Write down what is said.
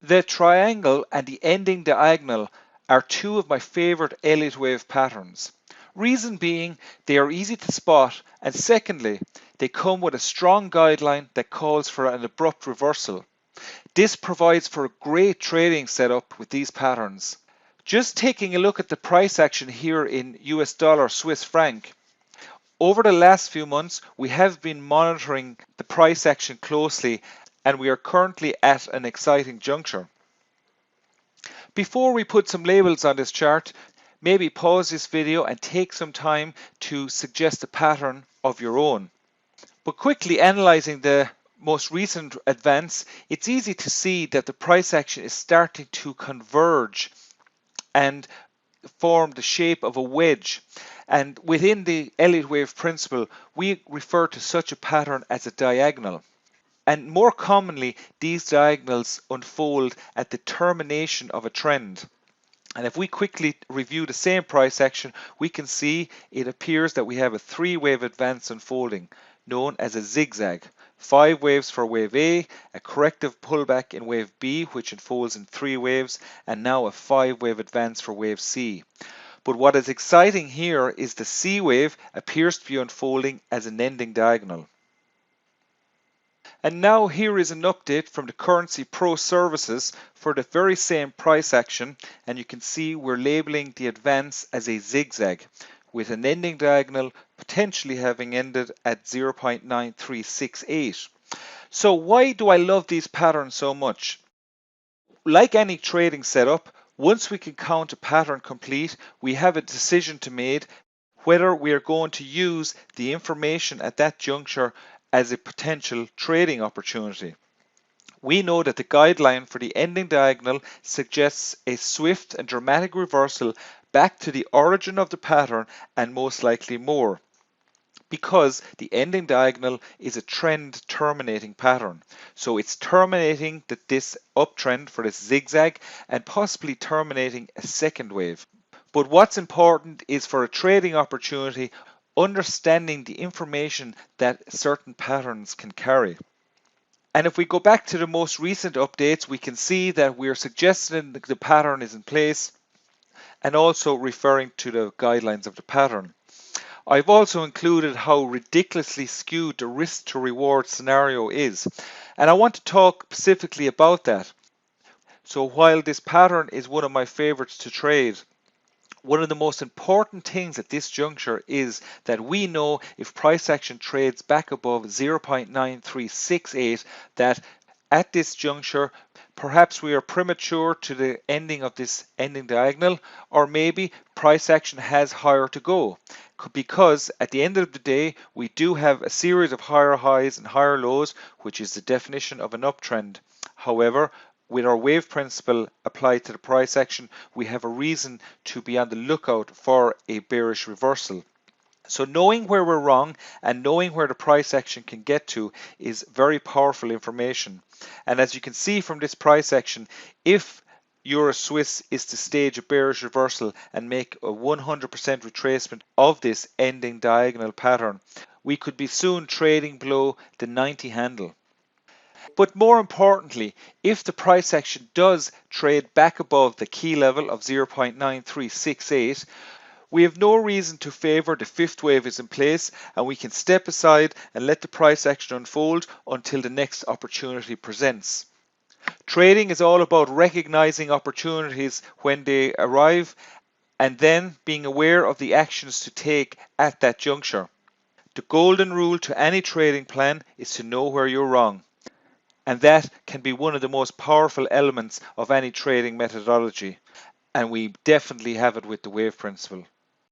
The triangle and the ending diagonal are two of my favorite Elliott wave patterns. Reason being, they are easy to spot, and secondly, they come with a strong guideline that calls for an abrupt reversal. This provides for a great trading setup with these patterns. Just taking a look at the price action here in US dollar Swiss franc. Over the last few months, we have been monitoring the price action closely, and we are currently at an exciting juncture. Before we put some labels on this chart, maybe pause this video and take some time to suggest a pattern of your own. But quickly analyzing the most recent advance, it's easy to see that the price action is starting to converge and form the shape of a wedge. And within the Elliott wave principle, we refer to such a pattern as a diagonal. And more commonly, these diagonals unfold at the termination of a trend. And if we quickly review the same price action, we can see it appears that we have a three-wave advance unfolding, known as a zigzag. 5 waves for wave A, a corrective pullback in wave B, which unfolds in 3 waves, and now a 5-wave advance for wave C. But what is exciting here is the C wave appears to be unfolding as an ending diagonal. And now here is an update from the Currency Pro services for the very same price action, and you can see we're labeling the advance as a zigzag with an ending diagonal potentially having ended at 0.9368. So why do I love these patterns so much? Like any trading setup, once we can count a pattern complete, we have a decision to make whether we are going to use the information at that juncture as a potential trading opportunity. We know that the guideline for the ending diagonal suggests a swift and dramatic reversal back to the origin of the pattern and most likely more, because the ending diagonal is a trend terminating pattern. So it's terminating this uptrend for this zigzag and possibly terminating a second wave. But what's important is for a trading opportunity, understanding the information that certain patterns can carry. And if we go back to the most recent updates, we can see that we're suggesting the pattern is in place and also referring to the guidelines of the pattern. I've also included how ridiculously skewed the risk to reward scenario is, and I want to talk specifically about that. So while this pattern is one of my favorites to trade, one of the most important things at this juncture is that we know if price action trades back above 0.9368, that at this juncture perhaps we are premature to the ending of this ending diagonal, or maybe price action has higher to go, because at the end of the day we do have a series of higher highs and higher lows, which is the definition of an uptrend. However, with our wave principle applied to the price action, we have a reason to be on the lookout for a bearish reversal. So knowing where we're wrong and knowing where the price action can get to is very powerful information. And as you can see from this price action, if Euro Swiss is to stage a bearish reversal and make a 100% retracement of this ending diagonal pattern, we could be soon trading below the 90 handle. But more importantly, if the price action does trade back above the key level of 0.9368, we have no reason to favor the fifth wave is in place, and we can step aside and let the price action unfold until the next opportunity presents. Trading is all about recognizing opportunities when they arrive and then being aware of the actions to take at that juncture. The golden rule to any trading plan is to know where you're wrong. And that can be one of the most powerful elements of any trading methodology. And we definitely have it with the wave principle.